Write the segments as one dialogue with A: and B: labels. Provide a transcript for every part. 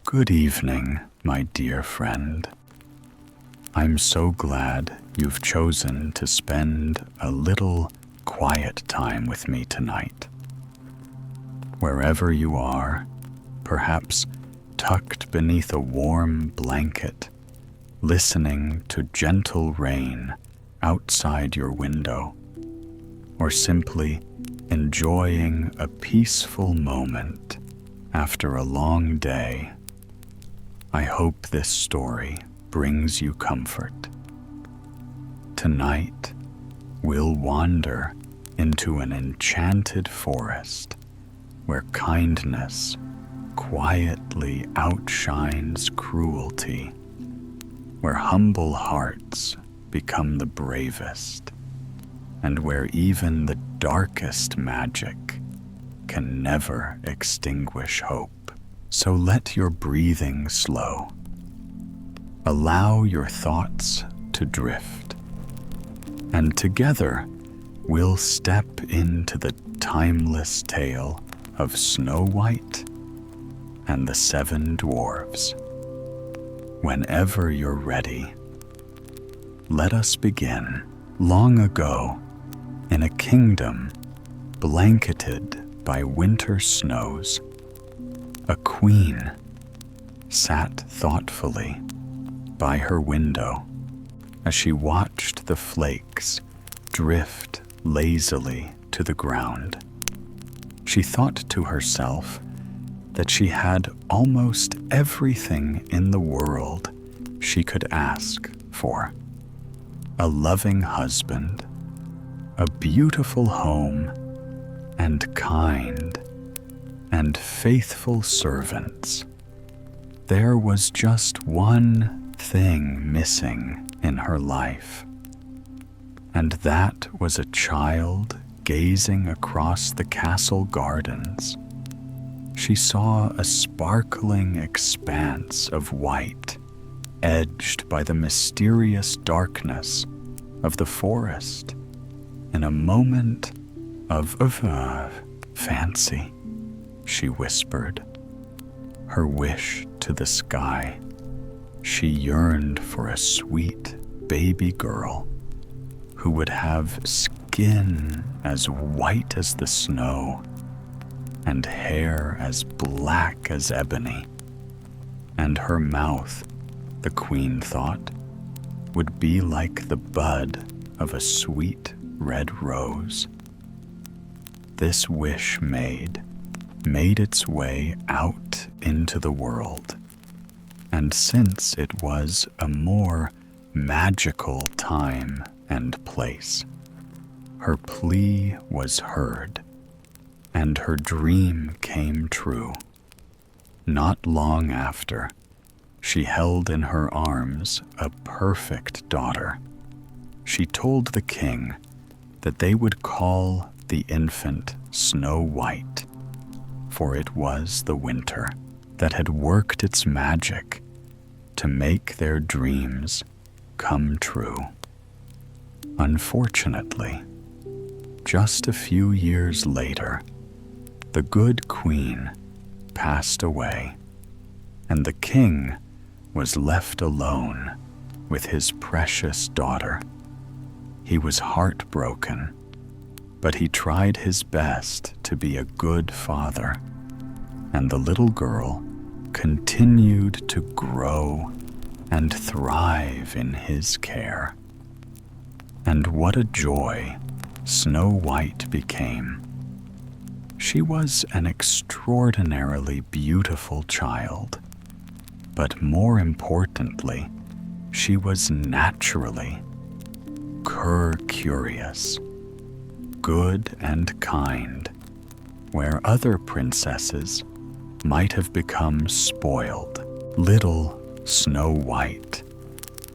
A: Good evening, my dear friend. I'm so glad you've chosen to spend a little quiet time with me tonight. Wherever you are, perhaps tucked beneath a warm blanket, listening to gentle rain outside your window, or simply enjoying a peaceful moment after a long day, I hope this story brings you comfort. Tonight, we'll wander into an enchanted forest where kindness quietly outshines cruelty, where humble hearts become the bravest, and where even the darkest magic can never extinguish hope. So let your breathing slow. Allow your thoughts to drift, and together we'll step into the timeless tale of Snow White and the Seven Dwarfs. Whenever you're ready, let us begin. Long ago, in a kingdom blanketed by winter snows, a queen sat thoughtfully by her window as she watched the flakes drift lazily to the ground. She thought to herself that she had almost everything in the world she could ask for: a loving husband, a beautiful home, and kind and faithful servants. There was just one thing missing in her life, and that was a child gazing across the castle gardens. She saw a sparkling expanse of white, edged by the mysterious darkness of the forest. In a moment of fancy, she whispered her wish to the sky. She yearned for a sweet baby girl who would have skin as white as the snow and hair as black as ebony, and her mouth, the queen thought, would be like the bud of a sweet red rose. This wish made its way out into the world, and since it was a more magical time and place, her plea was heard, and her dream came true. Not long after, she held in her arms a perfect daughter. She told the king that they would call the infant Snow White, for it was the winter that had worked its magic to make their dreams come true. Unfortunately, just a few years later, the good queen passed away, and the king was left alone with his precious daughter. He was heartbroken, but he tried his best to be a good father, and the little girl continued to grow and thrive in his care. And what a joy Snow White became. She was an extraordinarily beautiful child, but more importantly, she was naturally curious, good and kind, where other princesses might have become spoiled. Little Snow White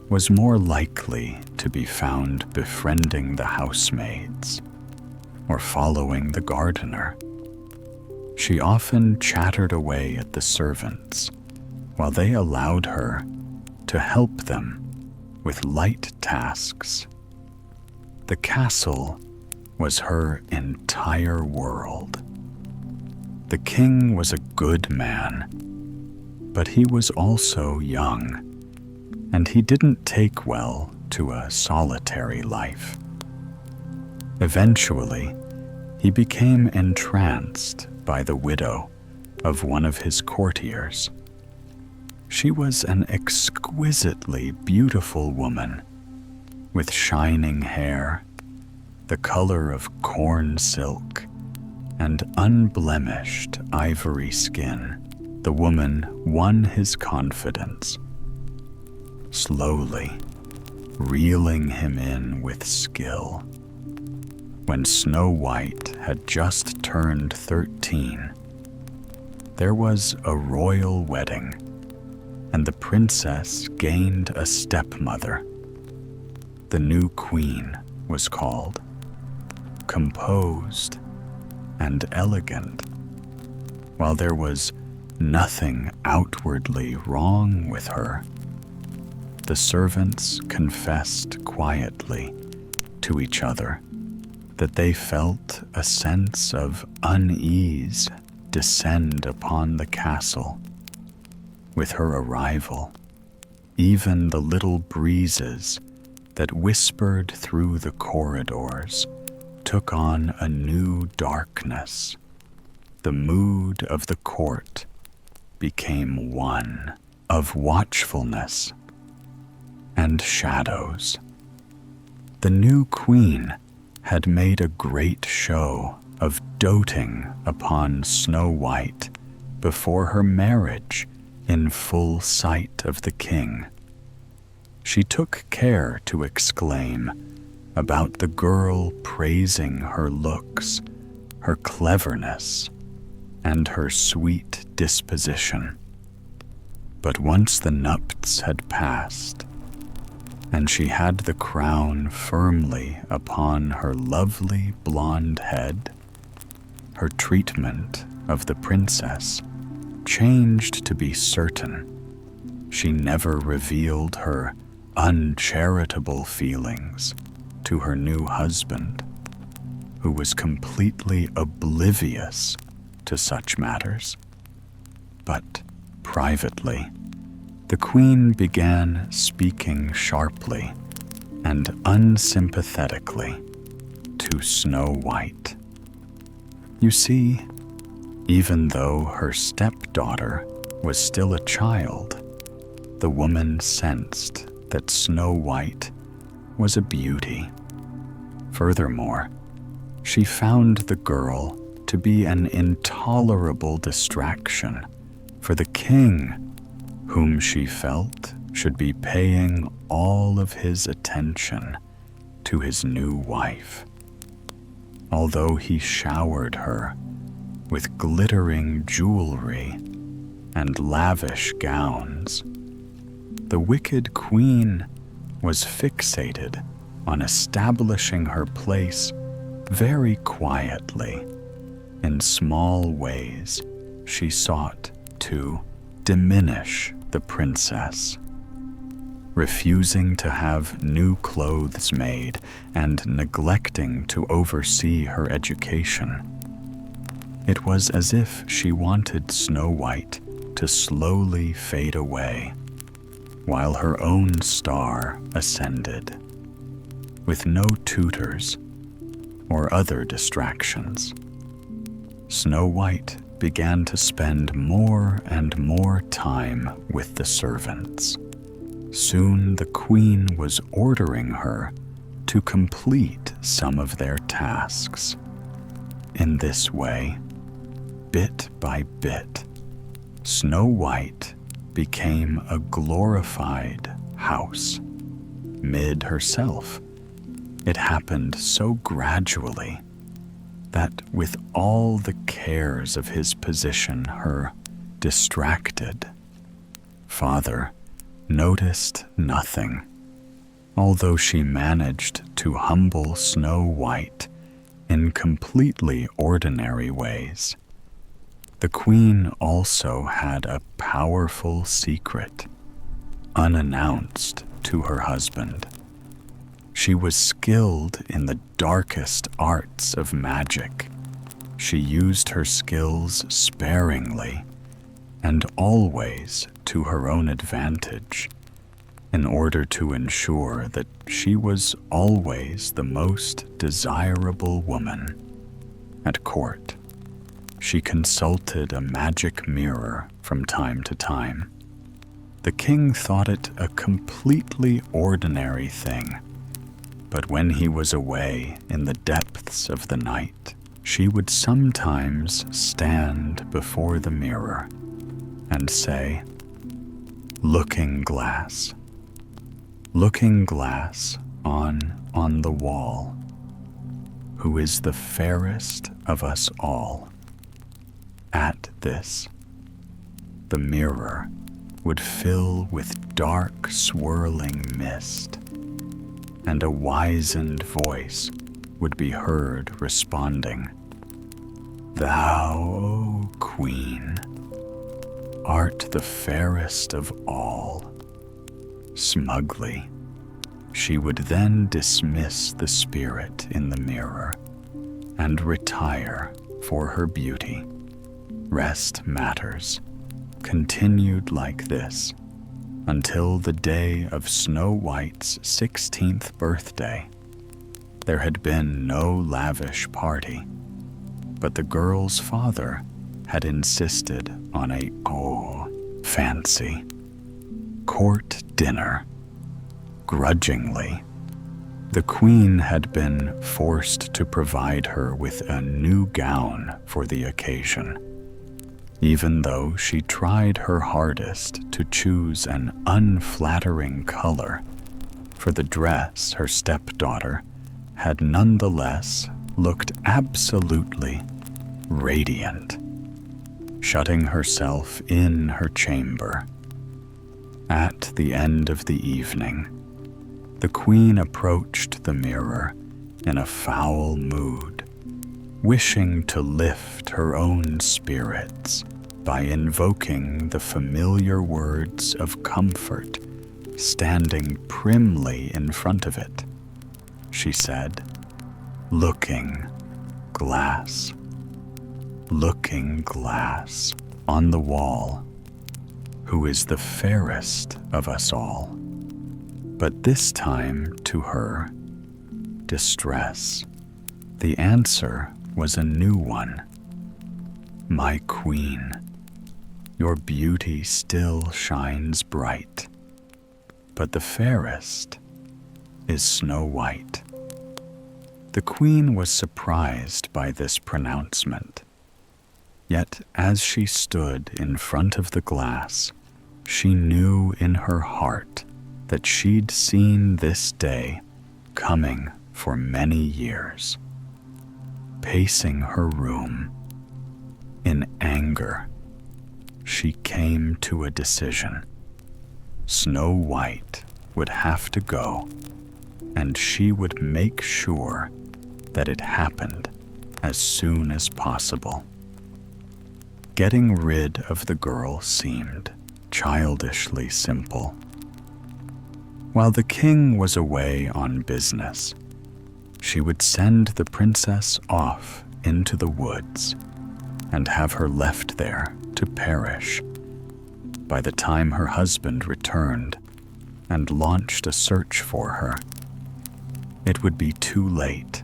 A: was more likely to be found befriending the housemaids or following the gardener. She often chattered away at the servants while they allowed her to help them with light tasks. The castle was her entire world. The king was a good man, But he was also young, and he didn't take well to a solitary life. Eventually, he became entranced by the widow of one of his courtiers. She was an exquisitely beautiful woman, with shining hair, the color of corn silk, and unblemished ivory skin. The woman won his confidence, slowly reeling him in with skill. When Snow White had just turned 13, there was a royal wedding, and the princess gained a stepmother. The new queen was called, composed and elegant. While there was nothing outwardly wrong with her, the servants confessed quietly to each other that they felt a sense of unease descend upon the castle. With her arrival, even the little breezes that whispered through the corridors took on a new darkness. The mood of the court became one of watchfulness and shadows. The new queen had made a great show of doting upon Snow White before her marriage in full sight of the king. She took care to exclaim about the girl praising her looks, her cleverness, and her sweet disposition. But once the nupts had passed, and she had the crown firmly upon her lovely blonde head, her treatment of the princess changed to be certain. She never revealed her uncharitable feelings to her new husband, who was completely oblivious to such matters. But privately, the queen began speaking sharply and unsympathetically to Snow White. You see, even though her stepdaughter was still a child, the woman sensed that Snow White was a beauty. Furthermore, she found the girl to be an intolerable distraction for the king, whom she felt should be paying all of his attention to his new wife. Although he showered her with glittering jewelry and lavish gowns, the wicked queen was fixated on establishing her place very quietly. In small ways, she sought to diminish the princess, refusing to have new clothes made and neglecting to oversee her education. It was as if she wanted Snow White to slowly fade away, while her own star ascended, with no tutors or other distractions. Snow White began to spend more and more time with the servants. Soon the queen was ordering her to complete some of their tasks. In this way, bit by bit, Snow White became a glorified house mid herself. It happened so gradually that with all the cares of his position her distracted father noticed nothing, although she managed to humble Snow White in completely ordinary ways. The queen also had a powerful secret, unannounced to her husband. She was skilled in the darkest arts of magic. She used her skills sparingly and always to her own advantage, in order to ensure that she was always the most desirable woman at court. She consulted a magic mirror from time to time. The king thought it a completely ordinary thing, but when he was away in the depths of the night, she would sometimes stand before the mirror and say, "Looking glass, looking glass on the wall, who is the fairest of us all?" At this, the mirror would fill with dark, swirling mist, and a wizened voice would be heard responding, "Thou, O Queen, art the fairest of all." Smugly, she would then dismiss the spirit in the mirror and retire for her beauty. Rest matters continued like this until the day of Snow White's 16th birthday. There had been no lavish party, but the girl's father had insisted on a fancy court dinner. Grudgingly, the queen had been forced to provide her with a new gown for the occasion, even though she tried her hardest to choose an unflattering color for the dress. Her stepdaughter had nonetheless looked absolutely radiant, shutting herself in her chamber. At the end of the evening, the queen approached the mirror in a foul mood, wishing to lift her own spirits by invoking the familiar words of comfort standing primly in front of it. She said, "Looking glass, looking glass on the wall, who is the fairest of us all?" But this time, to her distress, the answer was a new one. "My queen, your beauty still shines bright, but the fairest is Snow White." The queen was surprised by this pronouncement. Yet as she stood in front of the glass, she knew in her heart that she'd seen this day coming for many years. Pacing her room in anger, she came to a decision. Snow White would have to go, and she would make sure that it happened as soon as possible. Getting rid of the girl seemed childishly simple. While the king was away on business, she would send the princess off into the woods and have her left there to perish. By the time her husband returned and launched a search for her, it would be too late,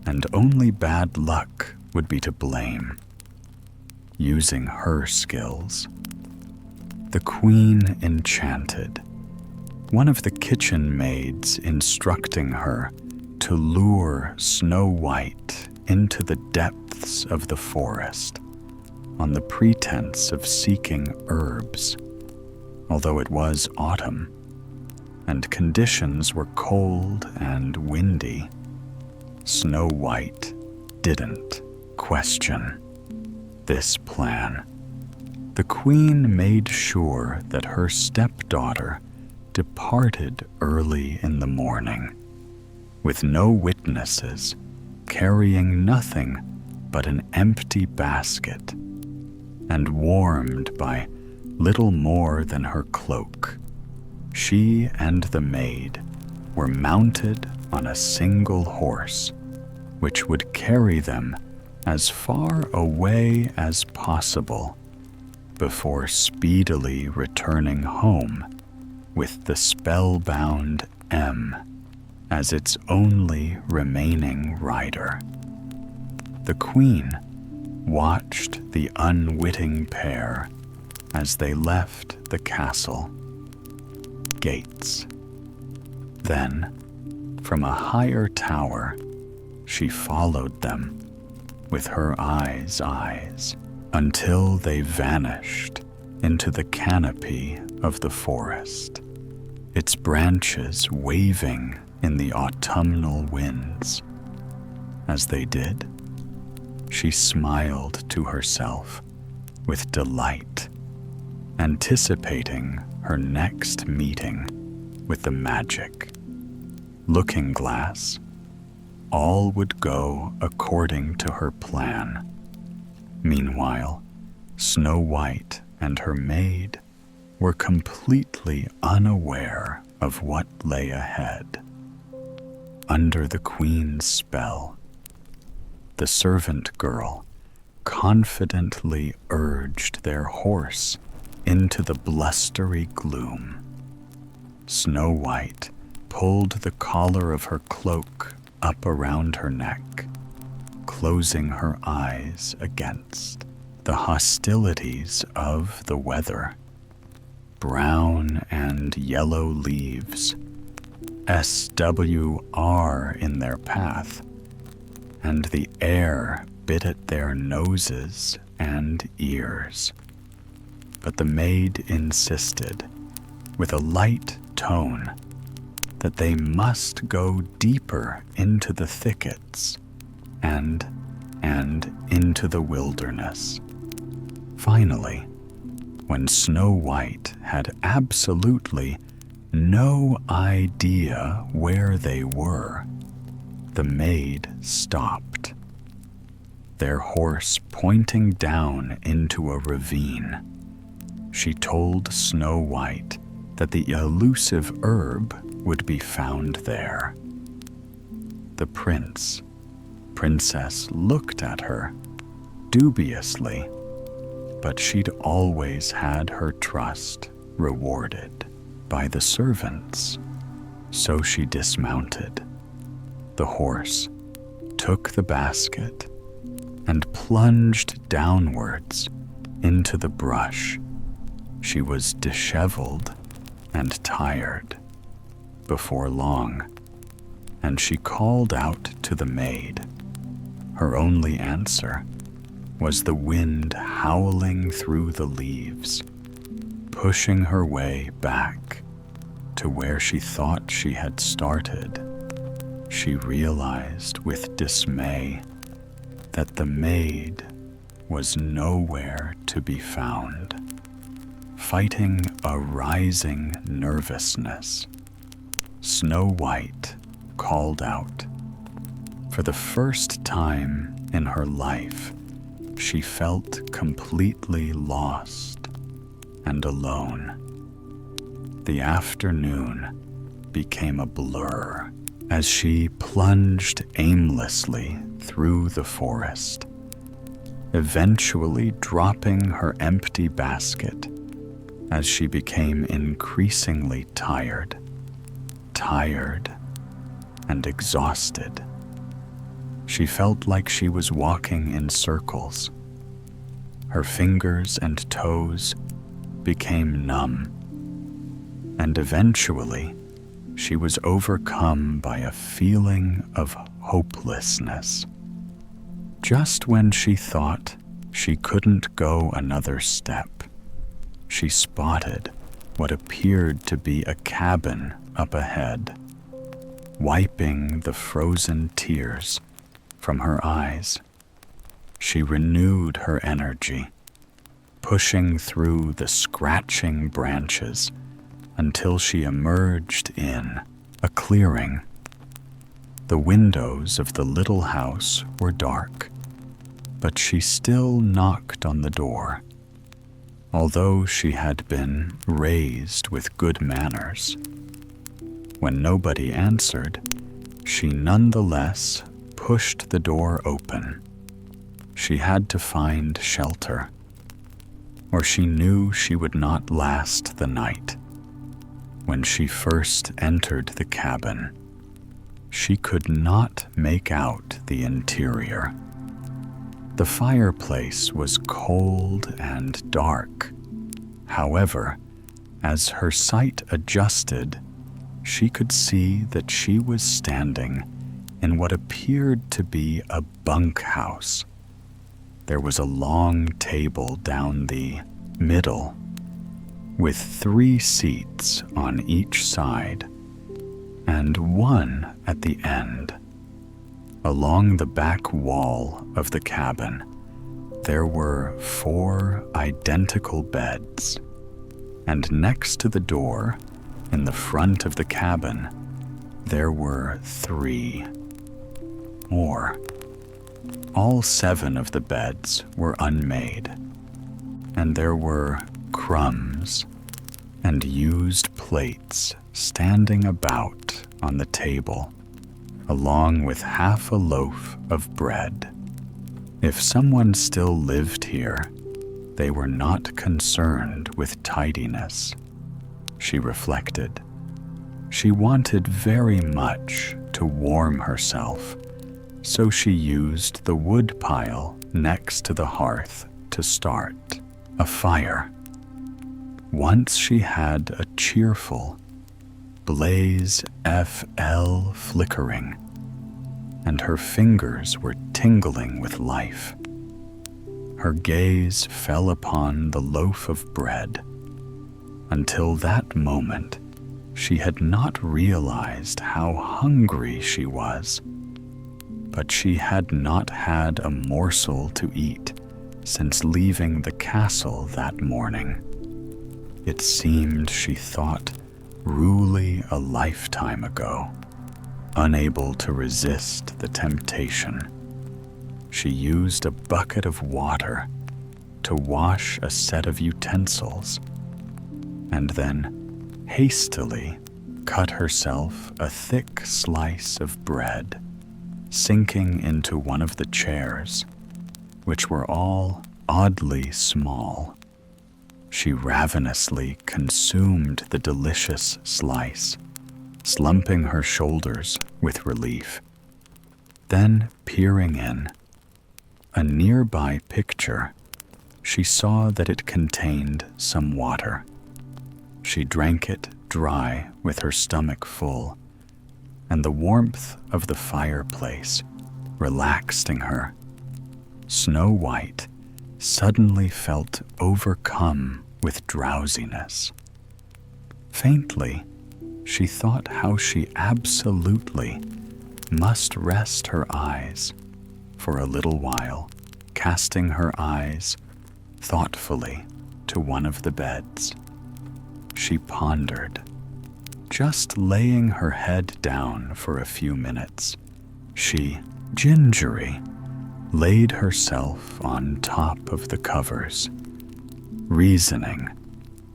A: and only bad luck would be to blame. Using her skills, the queen enchanted one of the kitchen maids, instructing her to lure Snow White into the depths of the forest on the pretense of seeking herbs. Although it was autumn and conditions were cold and windy, Snow White didn't question this plan. The queen made sure that her stepdaughter departed early in the morning, with no witnesses, carrying nothing but an empty basket, and warmed by little more than her cloak. She and the maid were mounted on a single horse, which would carry them as far away as possible before speedily returning home with the spellbound M as its only remaining rider. The queen watched the unwitting pair as they left the castle gates. Then, from a higher tower, she followed them with her eyes until they vanished into the canopy of the forest, its branches waving in the autumnal winds. As they did, she smiled to herself with delight, anticipating her next meeting with the magic looking glass. All would go according to her plan. Meanwhile, Snow White and her maid were completely unaware of what lay ahead. Under the queen's spell, the servant girl confidently urged their horse into the blustery gloom. Snow White pulled the collar of her cloak up around her neck, closing her eyes against the hostilities of the weather. Brown and yellow leaves, SWR in their path, and the air bit at their noses and ears. But the maid insisted, with a light tone, that they must go deeper into the thickets and into the wilderness. Finally, when Snow White had absolutely no idea where they were, the maid stopped, their horse pointing down into a ravine. She told Snow White that the elusive herb would be found there. The princess looked at her dubiously, but she'd always had her trust rewarded by the servants, so she dismounted. The horse took the basket and plunged downwards into the brush. She was disheveled and tired before long, and she called out to the maid. Her only answer was the wind howling through the leaves, pushing her way back to where she thought she had started. She realized with dismay that the maid was nowhere to be found. Fighting a rising nervousness, Snow White called out. For the first time in her life, she felt completely lost and alone. The afternoon became a blur as she plunged aimlessly through the forest, eventually dropping her empty basket as she became increasingly tired and exhausted. She felt like she was walking in circles. Her fingers and toes became numb, and eventually she was overcome by a feeling of hopelessness. Just when she thought she couldn't go another step, she spotted what appeared to be a cabin up ahead. Wiping the frozen tears from her eyes, she renewed her energy, pushing through the scratching branches until she emerged in a clearing. The windows of the little house were dark, but she still knocked on the door. Although she had been raised with good manners, when nobody answered, she nonetheless pushed the door open. She had to find shelter. or she knew she would not last the night. When she first entered the cabin, she could not make out the interior. The fireplace was cold and dark. However, as her sight adjusted, she could see that she was standing in what appeared to be a bunkhouse. There was a long table down the middle, with 3 seats on each side and one at the end. Along the back wall of the cabin, there were 4 identical beds, and next to the door, in the front of the cabin, there were 3 more. All 7 of the beds were unmade, and there were crumbs and used plates standing about on the table, along with half a loaf of bread. If someone still lived here, they were not concerned with tidiness, she reflected. She wanted very much to warm herself, so she used the wood pile next to the hearth to start a fire. Once she had a cheerful blaze FL flickering, and her fingers were tingling with life. Her gaze fell upon the loaf of bread. Until that moment, she had not realized how hungry she was. But she had not had a morsel to eat since leaving the castle that morning. It seemed, she thought, truly a lifetime ago. Unable to resist the temptation, she used a bucket of water to wash a set of utensils, and then hastily cut herself a thick slice of bread, sinking into one of the chairs, which were all oddly small. She ravenously consumed the delicious slice, slumping her shoulders with relief. Then, peering in a nearby picture, she saw that it contained some water. She drank it dry with her stomach full, and the warmth of the fireplace relaxing her. Snow White suddenly felt overcome with drowsiness. Faintly, she thought how she absolutely must rest her eyes for a little while, casting her eyes thoughtfully to one of the beds. She pondered, just laying her head down for a few minutes. She, gingery, laid herself on top of the covers, reasoning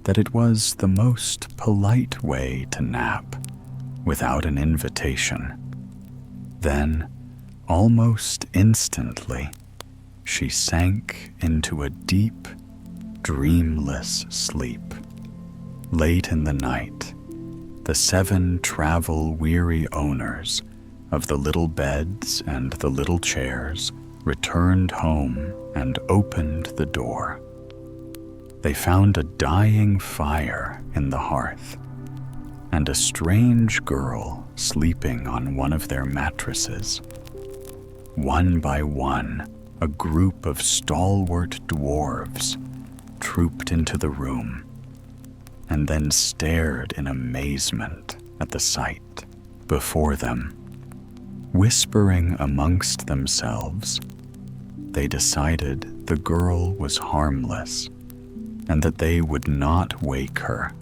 A: that it was the most polite way to nap without an invitation. Then, almost instantly, she sank into a deep, dreamless sleep. Late in the night, the 7 travel-weary owners of the little beds and the little chairs returned home and opened the door. They found a dying fire in the hearth and a strange girl sleeping on one of their mattresses. One by one, a group of stalwart dwarves trooped into the room and then stared in amazement at the sight before them. Whispering amongst themselves, they decided the girl was harmless and that they would not wake her.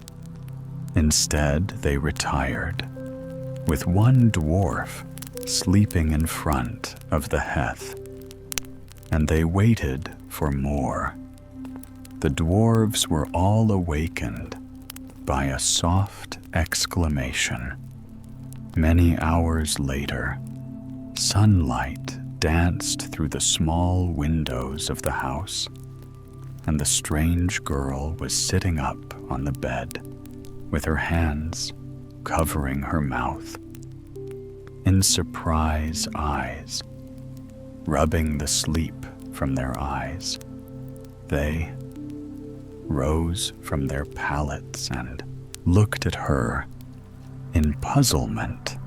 A: Instead, they retired, with one dwarf sleeping in front of the hearth, and they waited for more. The dwarves were all awakened by a soft exclamation. Many hours later, sunlight danced through the small windows of the house. and the strange girl was sitting up on the bed, with her hands covering her mouth. In surprise eyes, rubbing the sleep from their eyes, they rose from their pallets and looked at her in puzzlement.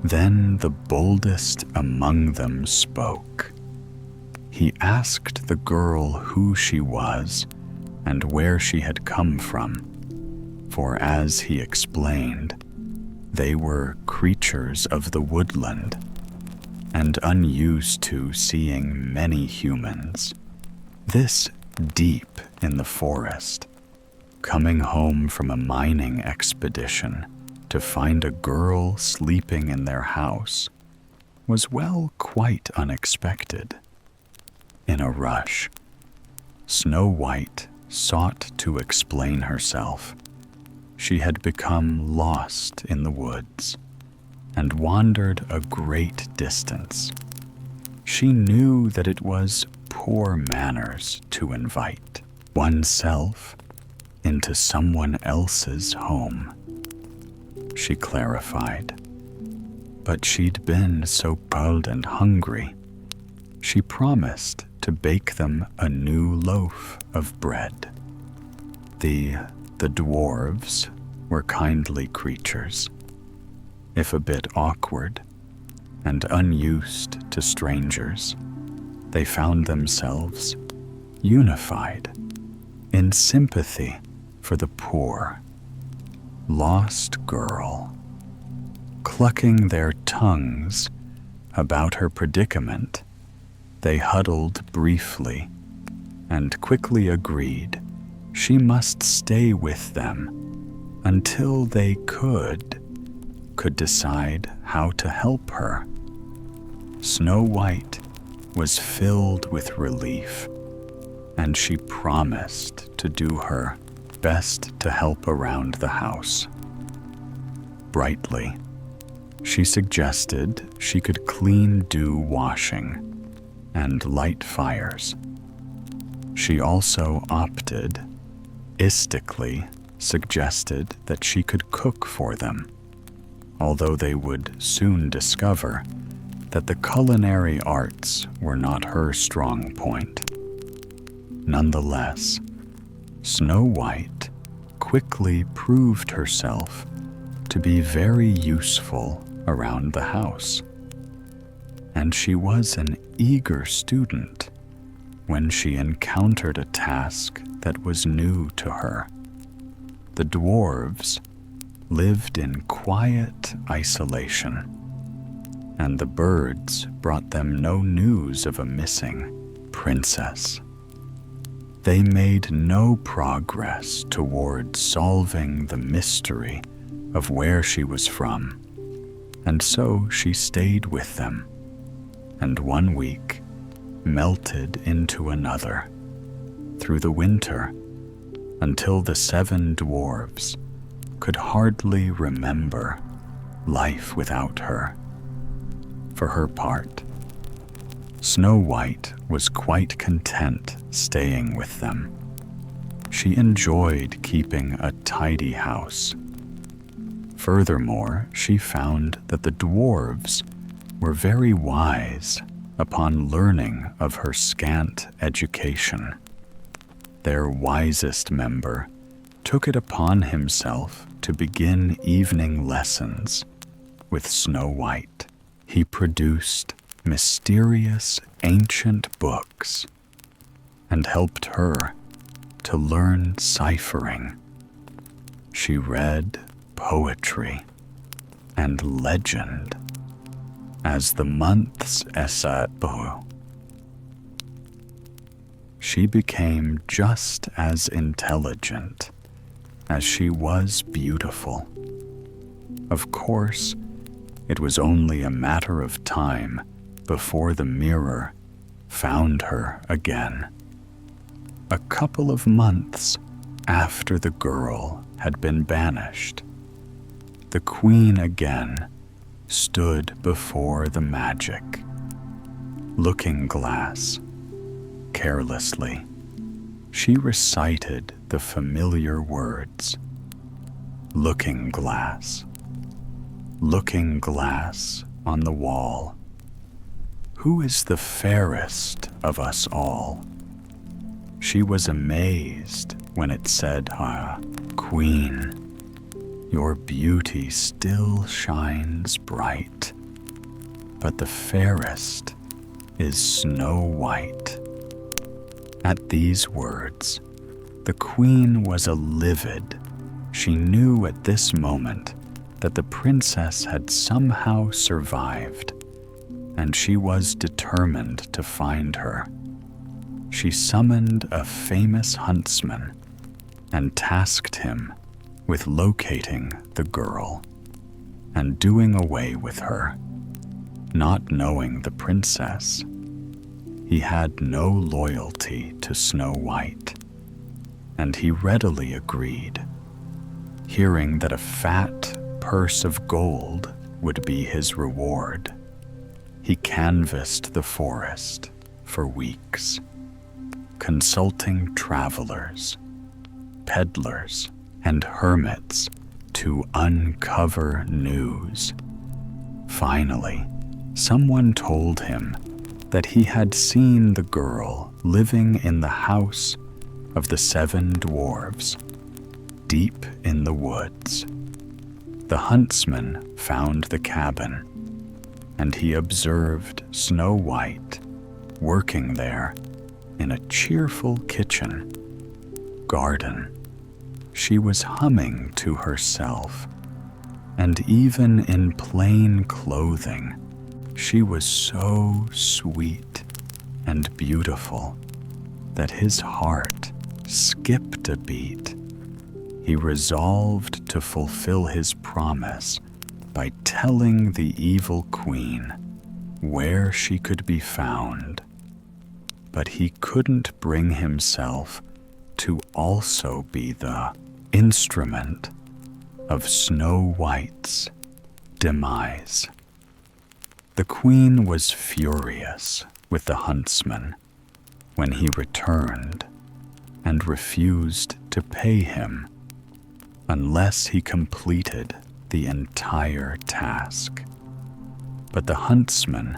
A: Then the boldest among them spoke. He asked the girl who she was and where she had come from, for as he explained, they were creatures of the woodland and unused to seeing many humans. This deep in the forest, coming home from a mining expedition to find a girl sleeping in their house was, well, quite unexpected. In a rush, Snow White sought to explain herself. She had become lost in the woods and wandered a great distance. She knew that it was poor manners to invite oneself into someone else's home, she clarified. But she'd been so cold and hungry, she promised to bake them a new loaf of bread. The dwarves were kindly creatures, if a bit awkward and unused to strangers. They found themselves unified in sympathy for the poor, lost girl. Clucking their tongues about her predicament, they huddled briefly and quickly agreed she must stay with them until they could decide how to help her. Snow White was filled with relief, and she promised to do her best to help around the house. Brightly, she suggested she could do washing and light fires. She also optimistically suggested that she could cook for them, although they would soon discover that the culinary arts were not her strong point. Nonetheless, Snow White quickly proved herself to be very useful around the house, and she was an eager student when she encountered a task that was new to her. The dwarves lived in quiet isolation, and the birds brought them no news of a missing princess. They made no progress toward solving the mystery of where she was from, and so she stayed with them, and 1 week melted into another through the winter until the 7 dwarves could hardly remember life without her. For her part, Snow White was quite content staying with them. She enjoyed keeping a tidy house. Furthermore, she found that the dwarves were very wise upon learning of her scant education. Their wisest member took it upon himself to begin evening lessons with Snow White. He produced mysterious ancient books and helped her to learn ciphering. She read poetry and legend as the months passed. She became just as intelligent as she was beautiful. Of course, it was only a matter of time before the mirror found her again. A couple of months after the girl had been banished, the queen again stood before the magic looking glass carelessly. she recited the familiar words. Looking glass on the wall. Who is the fairest of us all? She was amazed when it said, Queen, your beauty still shines bright, but the fairest is Snow White. At these words, the queen was livid. She knew at this moment that the princess had somehow survived, and she was determined to find her. She summoned a famous huntsman and tasked him with locating the girl and doing away with her. Not knowing the princess, he had no loyalty to Snow White, and he readily agreed. Hearing that a fat purse of gold would be his reward, he canvassed the forest for weeks, consulting travelers, peddlers, and hermits to uncover news. Finally, someone told him that he had seen the girl living in the house of the 7 dwarves, deep in the woods. The huntsman found the cabin, and he observed Snow White working there in a cheerful kitchen garden. She was humming to herself, and even in plain clothing, she was so sweet and beautiful that his heart skipped a beat. He resolved to fulfill his promise by telling the evil queen where she could be found. But he couldn't bring himself to also be the instrument of Snow White's demise. The queen was furious with the huntsman when he returned and refused to pay him unless he completed the entire task. But the huntsman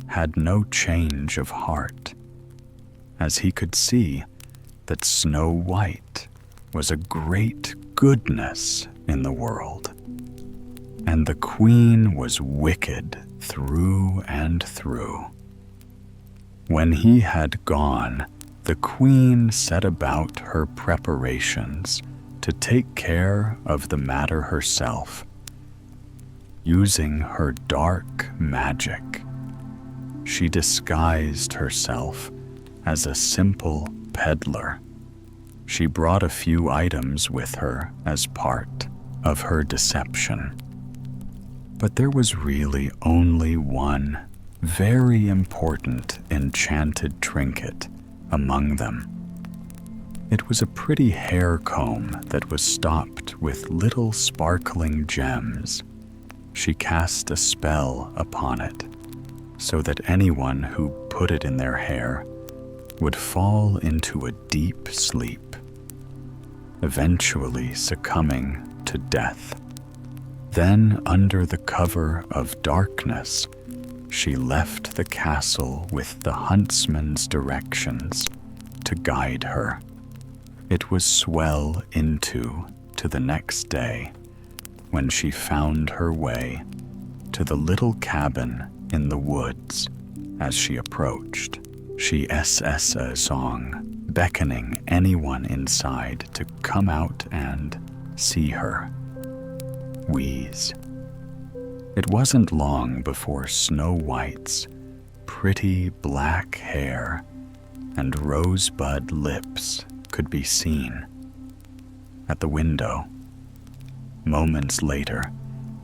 A: had no change of heart, as he could see that Snow White was a great goodness in the world, and the queen was wicked through and through. When he had gone, the queen set about her preparations to take care of the matter herself. Using her dark magic, she disguised herself as a simple peddler. She brought a few items with her as part of her deception. But there was really only one very important enchanted trinket among them. It was a pretty hair comb that was stopped with little sparkling gems. She cast a spell upon it, so that anyone who put it in their hair would fall into a deep sleep, eventually succumbing to death. Then, under the cover of darkness, she left the castle with the huntsman's directions to guide her. It was well into the next day when she found her way to the little cabin in the woods. As she approached, she sang a song, beckoning anyone inside to come out and see her. Wheeze. It wasn't long before Snow White's pretty black hair and rosebud lips could be seen at the window. Moments later,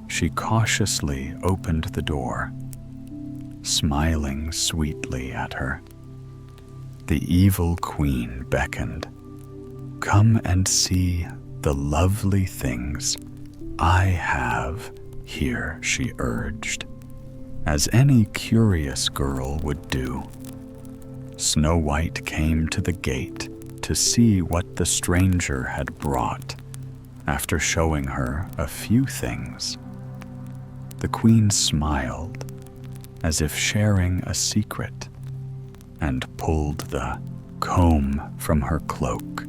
A: she cautiously opened the door, smiling sweetly at her. The evil queen beckoned. "Come and see the lovely things I have here," she urged, as any curious girl would do. Snow White came to the gate to to see what the stranger had brought after showing her a few things. The queen smiled, as if sharing a secret, and pulled the comb from her cloak.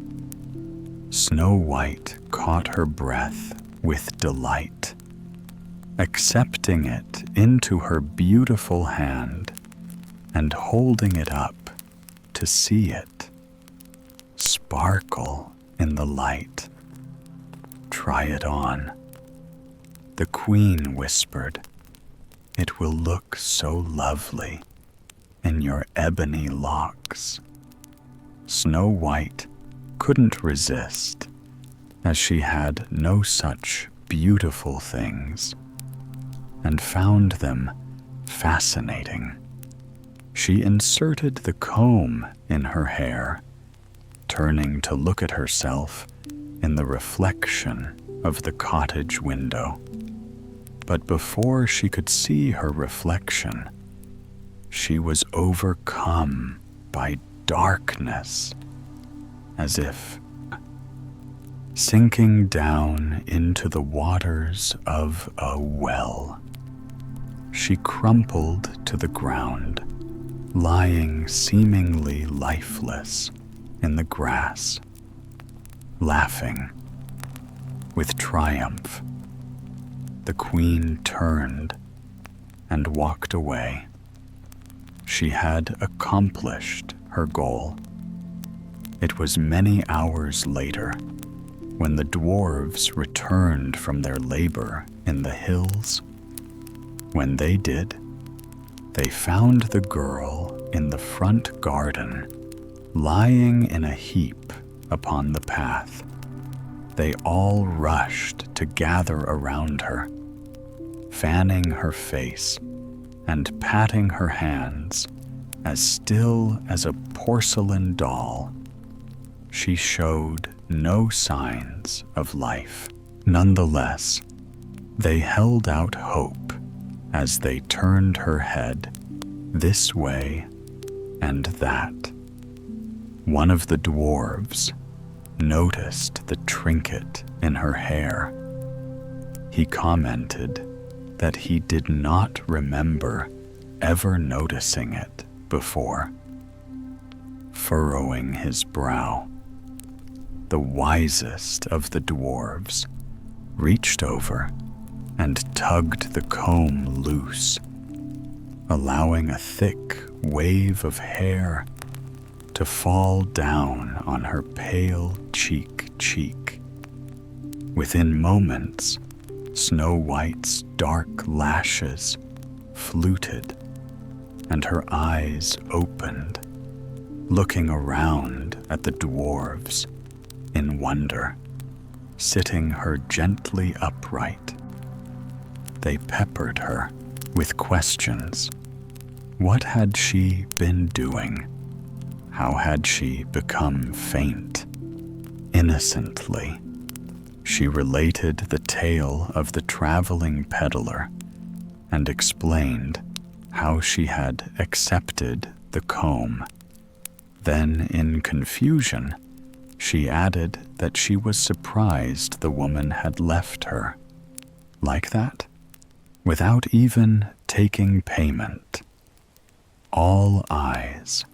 A: Snow White caught her breath with delight, accepting it into her beautiful hand and holding it up to see it sparkle in the light. "Try it on," the queen whispered. "It will look so lovely in your ebony locks." Snow White couldn't resist, as she had no such beautiful things, and found them fascinating. She inserted the comb in her hair, turning to look at herself in the reflection of the cottage window. But before she could see her reflection, she was overcome by darkness, as if sinking down into the waters of a well. She crumpled to the ground, lying seemingly lifeless in the grass, laughing with triumph. The queen turned and walked away. She had accomplished her goal. It was many hours later when the dwarves returned from their labor in the hills. When they did, they found the girl in the front garden, lying in a heap upon the path. They all rushed to gather around her, fanning her face and patting her hands as still as a porcelain doll. She showed no signs of life. Nonetheless, they held out hope as they turned her head this way and that. One of the dwarves noticed the trinket in her hair. He commented that he did not remember ever noticing it before. Furrowing his brow, the wisest of the dwarves reached over and tugged the comb loose, allowing a thick wave of hair to fall down on her pale cheek. Within moments, Snow White's dark lashes fluted and her eyes opened, looking around at the dwarves in wonder, sitting her gently upright. They peppered her with questions. What had she been doing? How had she become faint? Innocently, she related the tale of the traveling peddler and explained how she had accepted the comb. Then, in confusion, she added that she was surprised the woman had left her. Like that? Without even taking payment. All eyes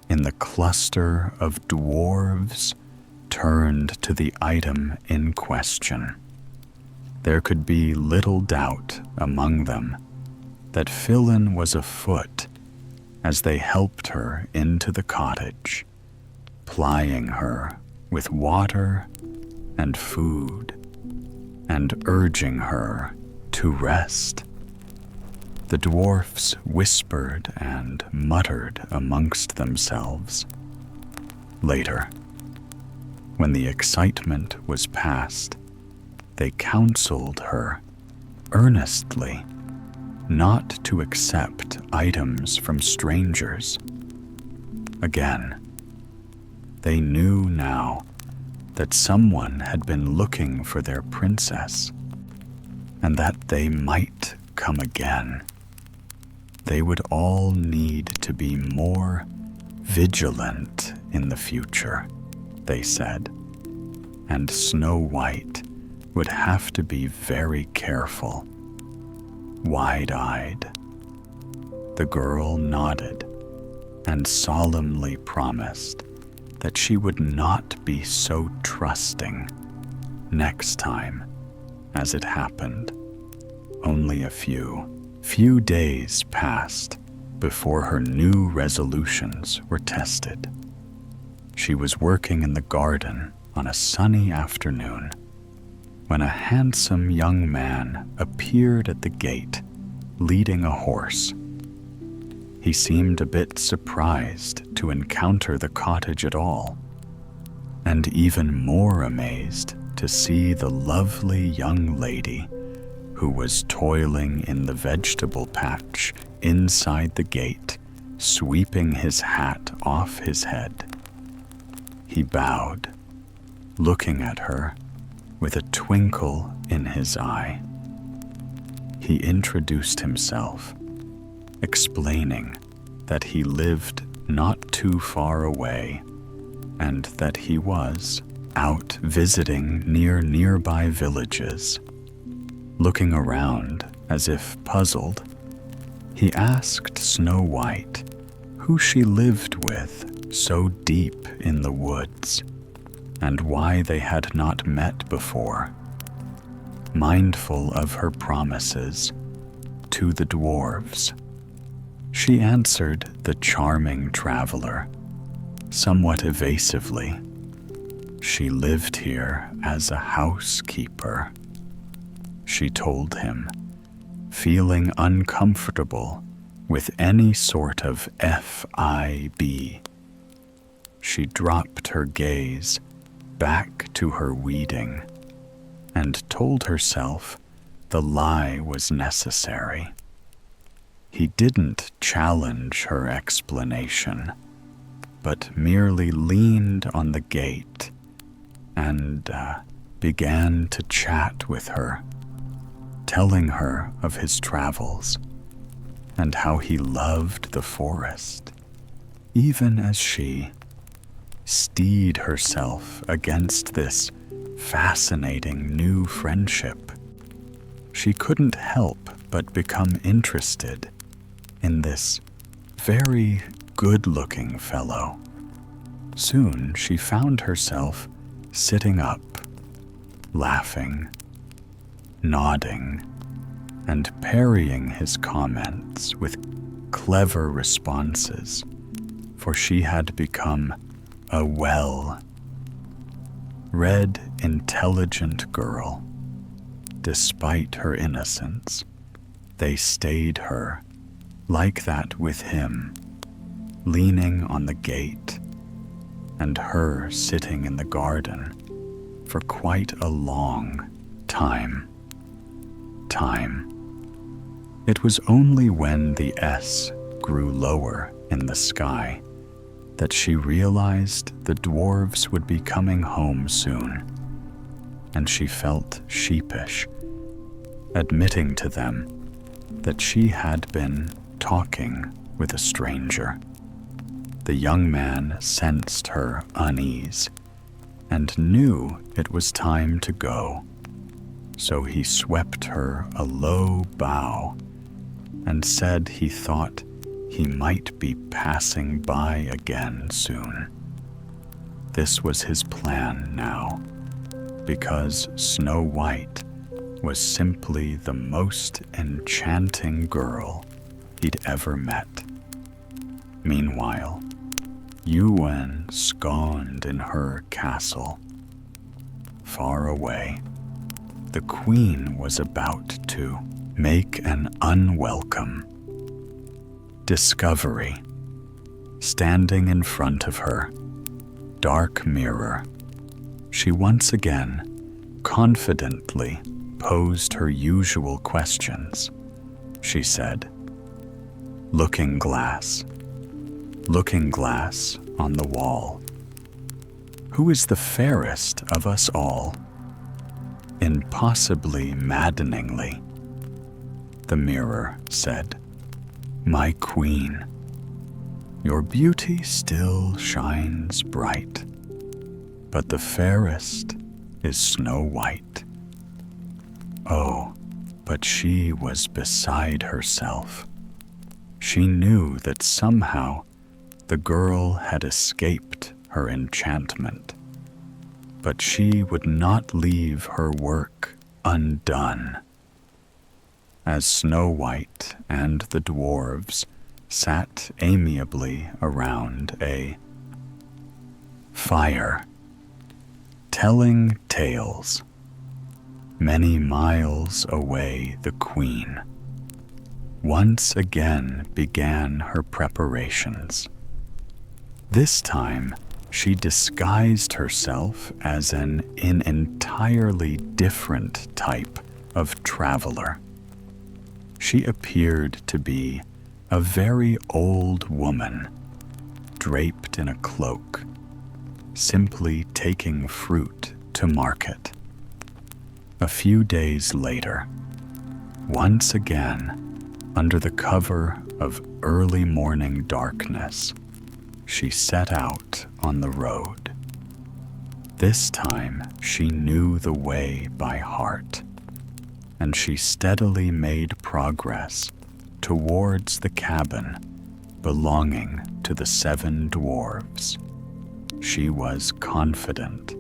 A: in the cluster of dwarves turned to the item in question. There could be little doubt among them that Philin was afoot as they helped her into the cottage, plying her with water and food and urging her to rest. The dwarfs whispered and muttered amongst themselves. Later, when the excitement was past, they counseled her earnestly not to accept items from strangers. Again, they knew now that someone had been looking for their princess, and that they might come again. They would all need to be more vigilant in the future. they said, and Snow White would have to be very careful. Wide-eyed, the girl nodded and solemnly promised that she would not be so trusting next time as it happened. Only a few days passed before her new resolutions were tested. She was working in the garden on a sunny afternoon when a handsome young man appeared at the gate leading a horse. He seemed a bit surprised to encounter the cottage at all, and even more amazed to see the lovely young lady who was toiling in the vegetable patch inside the gate, sweeping his hat off his head. He bowed, looking at her with a twinkle in his eye. He introduced himself, explaining that he lived not too far away and that he was out visiting nearby villages. Looking around as if puzzled, he asked Snow White who she lived with so deep in the woods and why they had not met before. Mindful of her promises to the dwarves, she answered the charming traveler somewhat evasively. She lived here as a housekeeper, she told him, feeling uncomfortable with any sort of FIB. She dropped her gaze back to her weeding and told herself the lie was necessary. He didn't challenge her explanation, but merely leaned on the gate and began to chat with her, telling her of his travels and how he loved the forest, even as she steeled herself against this fascinating new friendship. She couldn't help but become interested in this very good-looking fellow. Soon she found herself sitting up, laughing, nodding, and parrying his comments with clever responses, for she had become a well-read, intelligent girl. Despite her innocence, they stayed her like that with him, leaning on the gate, and her sitting in the garden for quite a long time. It was only when the S grew lower in the sky that she realized the dwarves would be coming home soon, and she felt sheepish, admitting to them that she had been talking with a stranger. The young man sensed her unease and knew it was time to go, so he swept her a low bow and said he thought he might be passing by again soon. This was his plan now, because Snow White was simply the most enchanting girl he'd ever met. Meanwhile, Yuen sconed in her castle. Far away, the queen was about to make an unwelcome discovery. Standing in front of her dark mirror, she once again confidently posed her usual questions. She said, looking glass on the wall. Who is the fairest of us all? Impossibly maddeningly, the mirror said, my queen, your beauty still shines bright. but the fairest is Snow White. Oh, but she was beside herself. She knew that somehow the girl had escaped her enchantment, but she would not leave her work undone. As Snow White and the dwarves sat amiably around a fire, telling tales, many miles away the queen once again began her preparations. This time, she disguised herself as an entirely different type of traveler. She appeared to be a very old woman, draped in a cloak, simply taking fruit to market. A few days later, once again, under the cover of early morning darkness, she set out on the road. This time she knew the way by heart, and she steadily made progress towards the cabin belonging to the 7 dwarves. She was confident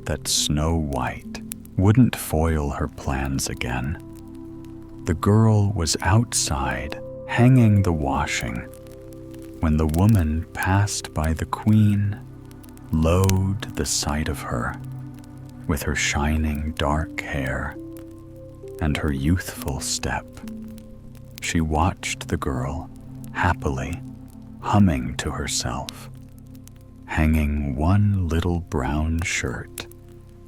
A: that Snow White wouldn't foil her plans again. The girl was outside hanging the washing when the woman passed by the queen, loath the sight of her, with her shining dark hair and her youthful step. She watched the girl happily humming to herself, hanging one little brown shirt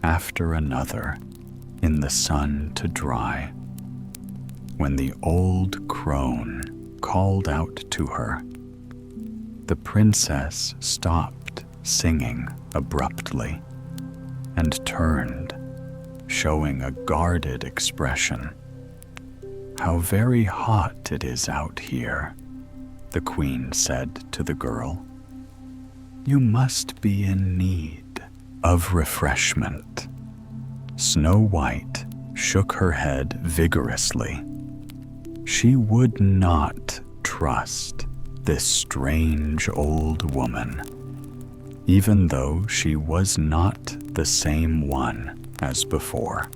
A: after another in the sun to dry. When the old crone called out to her, the princess stopped singing abruptly and turned, showing a guarded expression. "How very hot it is out here," the queen said to the girl. "You must be in need of refreshment." Snow White shook her head vigorously. She would not trust this strange old woman, even though she was not the same one as before.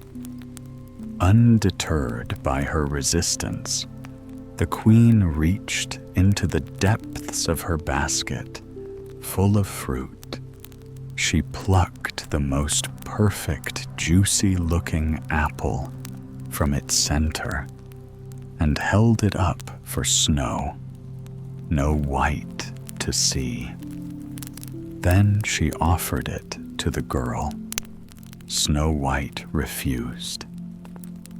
A: Undeterred by her resistance, the queen reached into the depths of her basket, full of fruit. She plucked the most perfect, juicy-looking apple from its center and held it up for Snow White to see. Then she offered it to the girl. Snow White refused,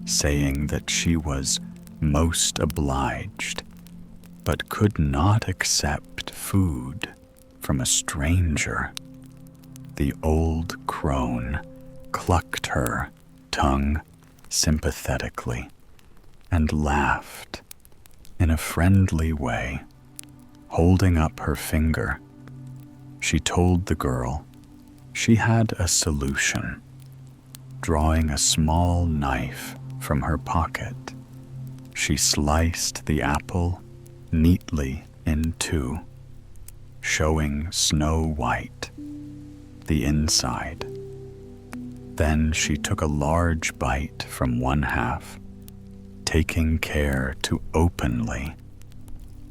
A: saying that she was most obliged, but could not accept food from a stranger. The old crone clucked her tongue sympathetically and laughed in a friendly way. Holding up her finger, she told the girl she had a solution. Drawing a small knife from her pocket, she sliced the apple neatly in 2, showing Snow White the inside. Then she took a large bite from one half, taking care to openly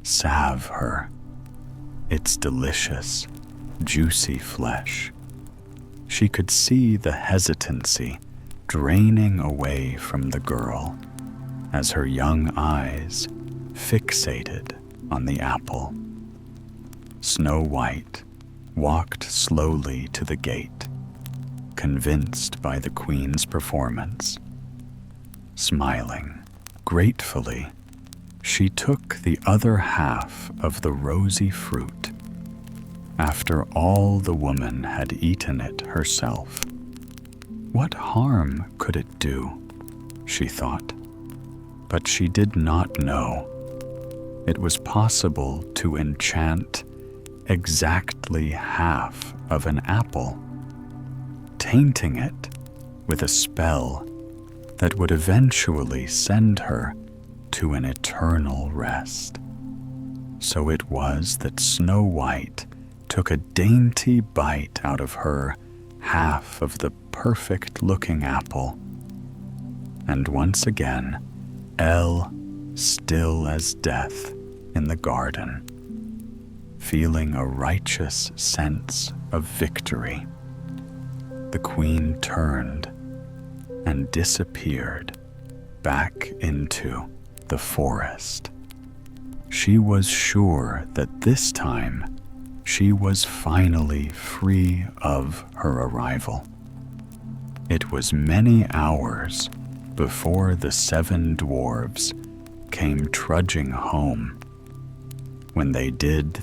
A: salve her its delicious, juicy flesh. She could see the hesitancy draining away from the girl as her young eyes fixated on the apple. Snow White walked slowly to the gate, convinced by the queen's performance. Smiling gratefully, she took the other half of the rosy fruit. After all, the woman had eaten it herself. What harm could it do? She thought. But she did not know. It was possible to enchant exactly half of an apple. tainting it with a spell that would eventually send her to an eternal rest. So it was that Snow White took a dainty bite out of her half of the perfect-looking apple, and once again, Elle, still as death in the garden, feeling a righteous sense of victory, the queen turned and disappeared back into the forest. She was sure that this time she was finally free of her arrival. It was many hours before the 7 dwarves came trudging home. When they did,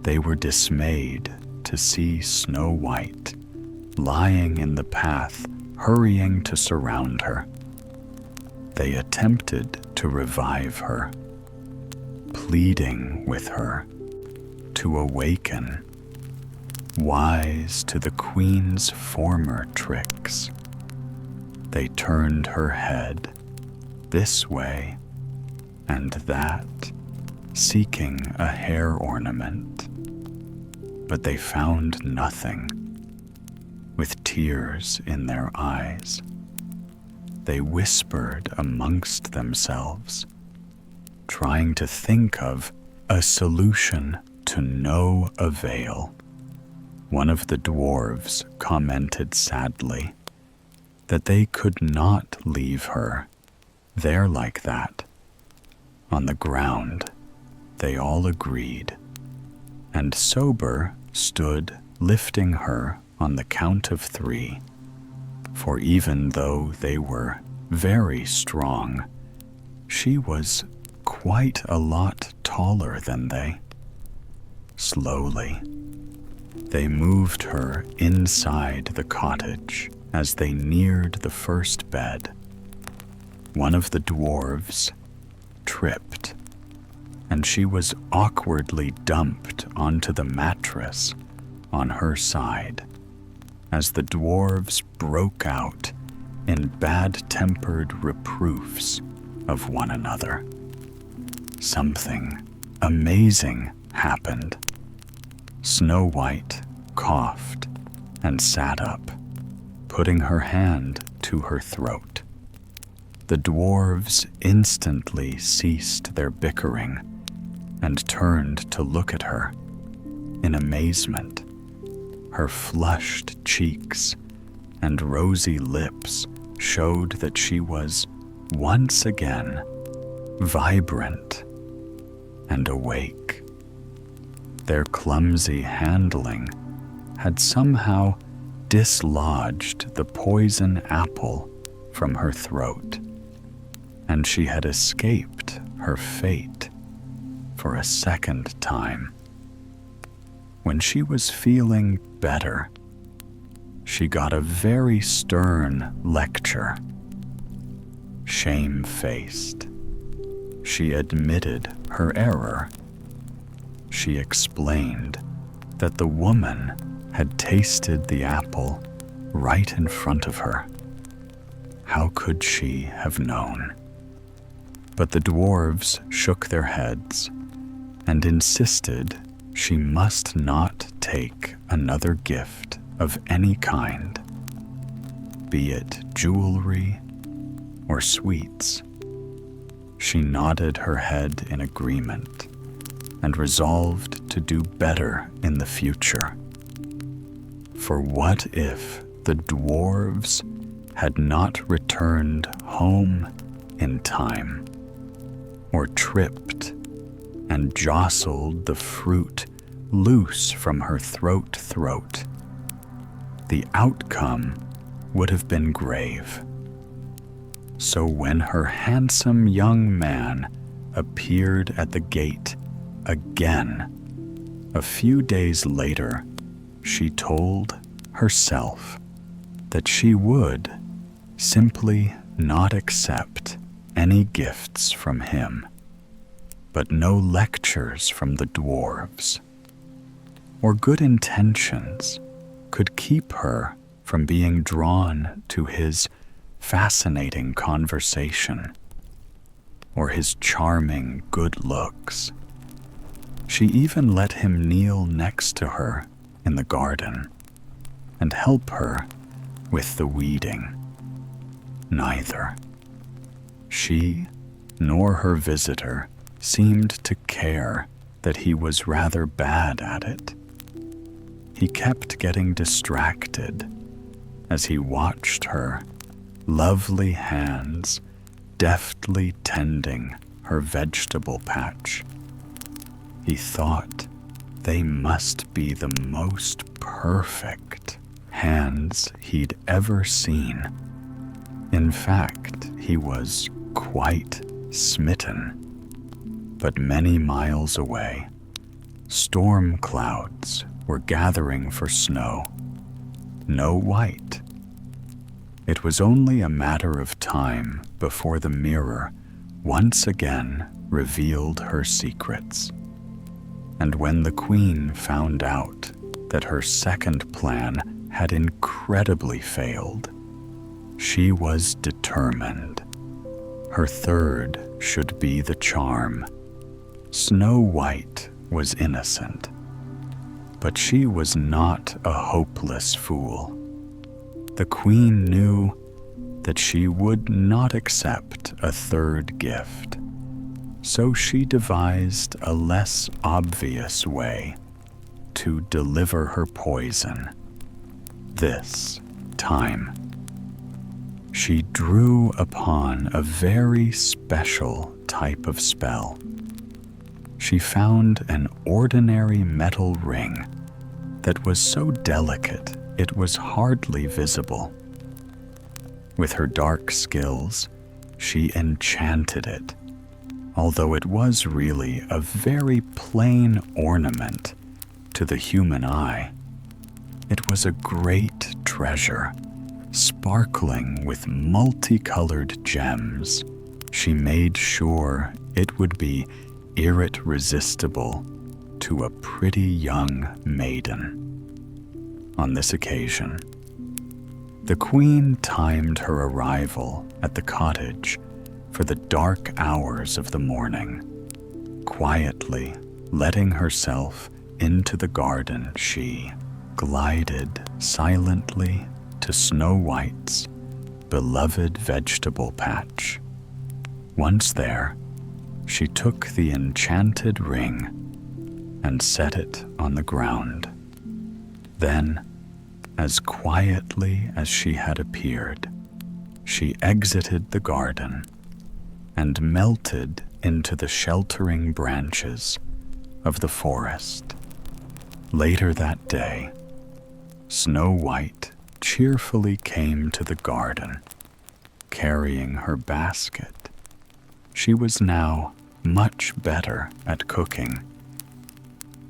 A: they were dismayed to see Snow White lying in the path, hurrying to surround her. They attempted to revive her, pleading with her to awaken, wise to the queen's former tricks. They turned her head this way and that, seeking a hair ornament, but they found nothing. With tears in their eyes, they whispered amongst themselves, trying to think of a solution to no avail. One of the dwarves commented sadly that they could not leave her there like that. On the ground, they all agreed, and Sober stood lifting her on the count of 3, for even though they were very strong, she was quite a lot taller than they. Slowly, they moved her inside the cottage as they neared the first bed. One of the dwarves tripped, and she was awkwardly dumped onto the mattress on her side as the dwarves broke out in bad-tempered reproofs of one another. Something amazing happened. Snow White coughed and sat up, putting her hand to her throat. The dwarves instantly ceased their bickering and turned to look at her in amazement. Her flushed cheeks and rosy lips showed that she was once again vibrant and awake. Their clumsy handling had somehow dislodged the poison apple from her throat, and she had escaped her fate for a second time. When she was feeling better, she got a very stern lecture. Shamefaced, she admitted her error. She explained that the woman had tasted the apple right in front of her. How could she have known? But the dwarves shook their heads and insisted she must not take another gift of any kind, be it jewelry or sweets. She nodded her head in agreement and resolved to do better in the future. For what if the dwarves had not returned home in time, or tripped and jostled the fruit loose from her throat? The outcome would have been grave. So when her handsome young man appeared at the gate again, a few days later, she told herself that she would simply not accept any gifts from him, but no lectures from the dwarves, or good intentions could keep her from being drawn to his fascinating conversation or his charming good looks. She even let him kneel next to her in the garden and help her with the weeding. Neither she nor her visitor seemed to care that he was rather bad at it. He kept getting distracted as he watched her lovely hands deftly tending her vegetable patch. He thought they must be the most perfect hands he'd ever seen. In fact, he was quite smitten. But many miles away, storm clouds were gathering for snow. No white. It was only a matter of time before the mirror once again revealed her secrets. And when the queen found out that her second plan had incredibly failed, she was determined. Her third should be the charm. Snow White was innocent, but she was not a hopeless fool. The queen knew that she would not accept a third gift, so she devised a less obvious way to deliver her poison. This time, she drew upon a very special type of spell. She found an ordinary metal ring that was so delicate it was hardly visible. With her dark skills, she enchanted it, although it was really a very plain ornament to the human eye. It was a great treasure, sparkling with multicolored gems. She made sure it would be irresistible to a pretty young maiden. On this occasion, the queen timed her arrival at the cottage for the dark hours of the morning. Quietly letting herself into the garden, she glided silently to Snow White's beloved vegetable patch. Once there, she took the enchanted ring and set it on the ground. Then, as quietly as she had appeared, she exited the garden and melted into the sheltering branches of the forest. Later that day, Snow White cheerfully came to the garden, carrying her basket. She was now much better at cooking.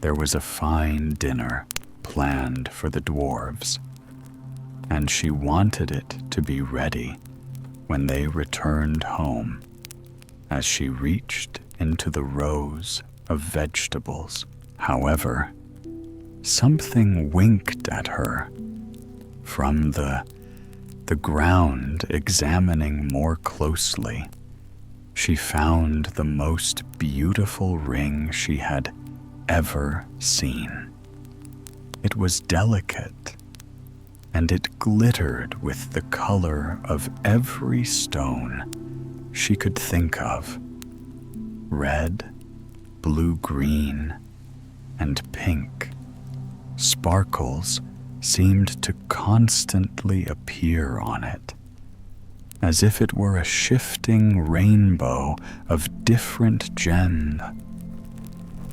A: There was a fine dinner planned for the dwarves, and she wanted it to be ready when they returned home. As she reached into the rows of vegetables, however, something winked at her. From the ground, examining more closely, she found the most beautiful ring she had ever seen. It was delicate, and it glittered with the color of every stone she could think of: red, blue-green, and pink. Sparkles seemed to constantly appear on it, as if it were a shifting rainbow of different gems,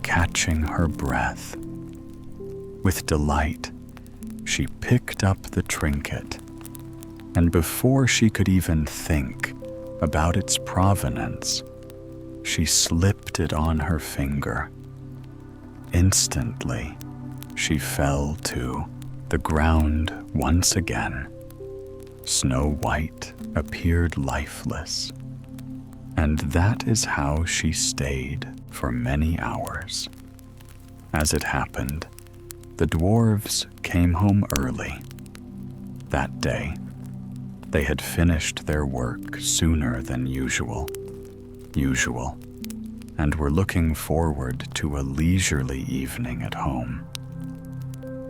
A: catching her breath. With delight, she picked up the trinket, and before she could even think about its provenance, she slipped it on her finger. Instantly, she fell to the ground once again. Snow White appeared lifeless, and that is how she stayed for many hours. As it happened, the dwarves came home early. That day, they had finished their work sooner than usual, and were looking forward to a leisurely evening at home.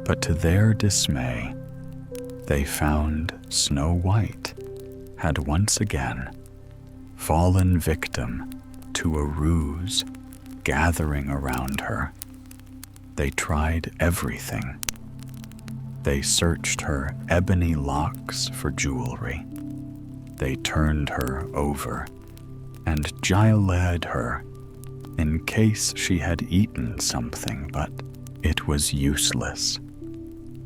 A: But to their dismay, they found Snow White had once again fallen victim to a ruse gathering around her. They tried everything. They searched her ebony locks for jewelry. They turned her over and gylaed her in case she had eaten something, but it was useless.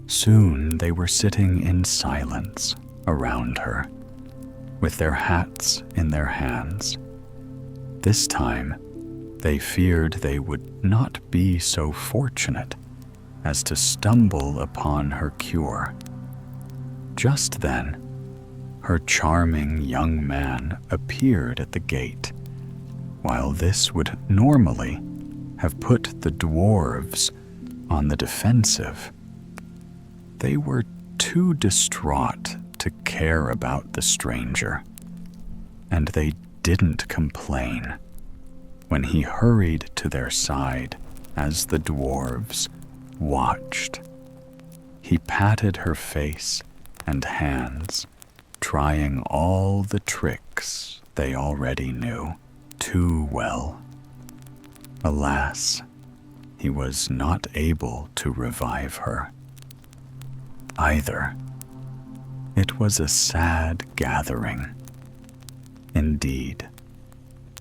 A: Soon they were sitting in silence around her, with their hats in their hands. This time, they feared they would not be so fortunate as to stumble upon her cure. Just then, her charming young man appeared at the gate. While this would normally have put the dwarves on the defensive, they were too distraught to care about the stranger, and they didn't complain when he hurried to their side as the dwarves watched. He patted her face and hands, trying all the tricks they already knew too well. Alas, he was not able to revive her either. It was a sad gathering. Indeed,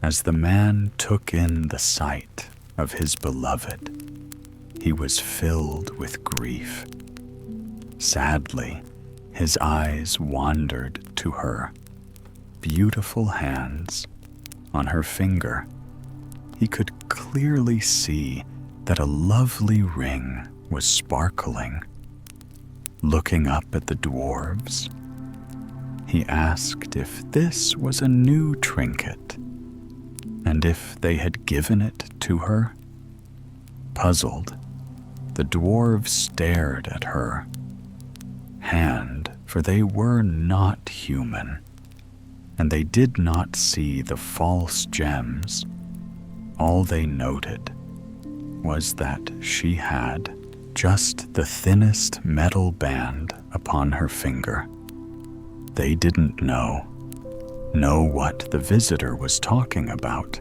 A: as the man took in the sight of his beloved, he was filled with grief. Sadly, his eyes wandered to her beautiful hands. On her finger, he could clearly see that a lovely ring was sparkling. Looking up at the dwarves, he asked if this was a new trinket and if they had given it to her. Puzzled, the dwarves stared at her hand, for they were not human, and they did not see the false gems. All they noted was that she had just the thinnest metal band upon her finger. They didn't know what the visitor was talking about,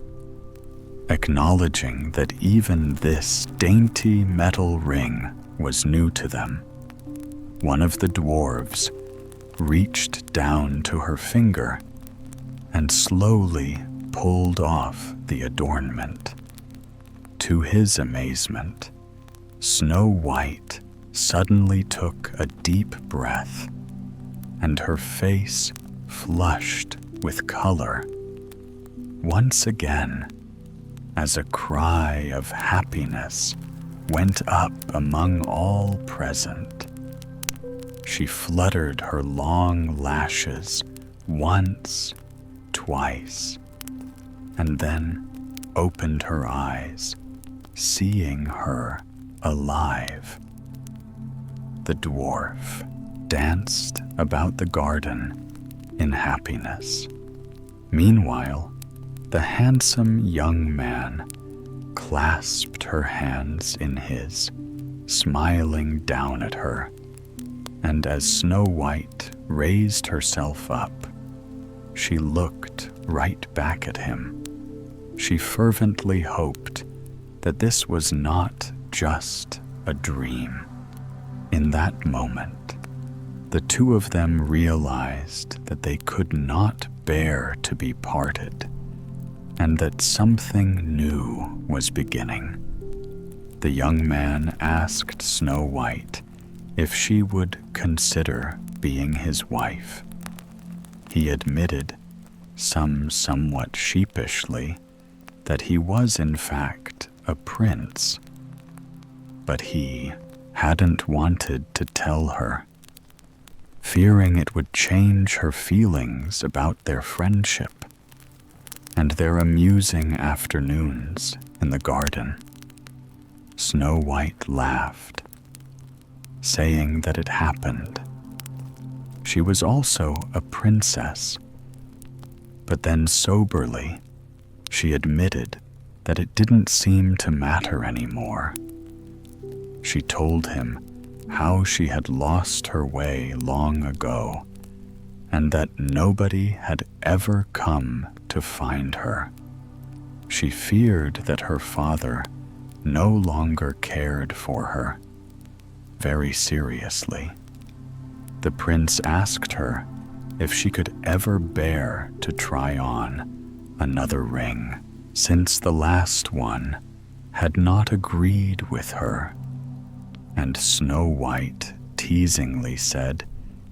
A: acknowledging that even this dainty metal ring was new to them. One of the dwarves reached down to her finger and slowly pulled off the adornment. To his amazement, Snow White suddenly took a deep breath, and her face flushed with color. Once again, as a cry of happiness went up among all present, she fluttered her long lashes once, twice, and then opened her eyes, seeing her alive. The dwarf danced about the garden in happiness. Meanwhile, the handsome young man clasped her hands in his, smiling down at her, and as Snow White raised herself up, she looked right back at him. She fervently hoped that this was not just a dream. In that moment, the two of them realized that they could not bear to be parted, and that something new was beginning. The young man asked Snow White if she would consider being his wife. He admitted, somewhat sheepishly, that he was in fact a prince, but he hadn't wanted to tell her, fearing it would change her feelings about their friendship and their amusing afternoons in the garden. Snow White laughed. saying that it happened. She was also a princess. But then soberly, she admitted that it didn't seem to matter anymore. She told him how she had lost her way long ago, and that nobody had ever come to find her. She feared that her father no longer cared for her. Very seriously, the prince asked her if she could ever bear to try on another ring, since the last one had not agreed with her. And Snow White teasingly said,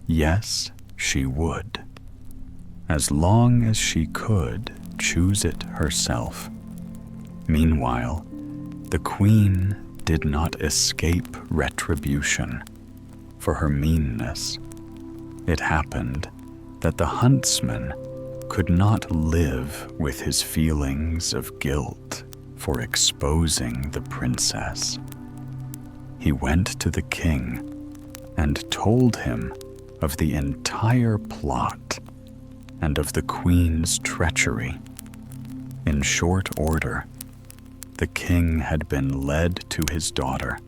A: yes, she would, as long as she could choose it herself. Meanwhile, the queen did not escape retribution for her meanness. It happened that the huntsman could not live with his feelings of guilt for exposing the princess. He went to the king and told him of the entire plot and of the queen's treachery. In short order, the king had been led to his daughter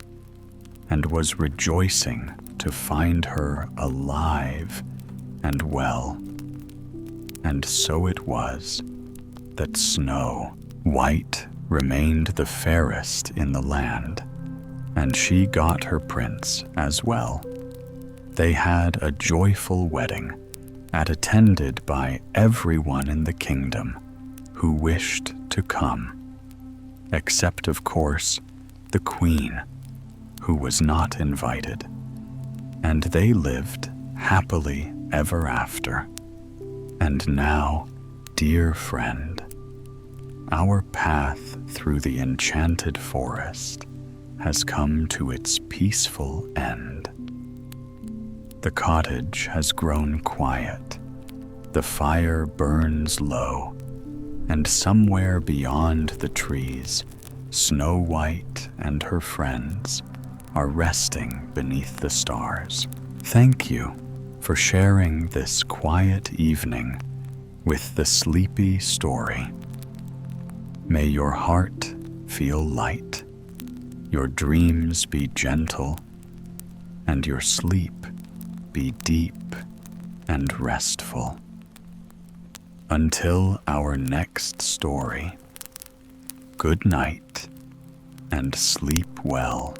A: and was rejoicing to find her alive and well. And so it was that Snow White remained the fairest in the land, and she got her prince as well. They had a joyful wedding, attended by everyone in the kingdom who wished to come, except, of course, the queen, who was not invited. And they lived happily ever after. And now, dear friend, our path through the enchanted forest has come to its peaceful end. The cottage has grown quiet, the fire burns low, and somewhere beyond the trees, Snow White and her friends are resting beneath the stars. Thank you for sharing this quiet evening with the sleepy story. May your heart feel light, your dreams be gentle, and your sleep be deep and restful. Until our next story, good night and sleep well.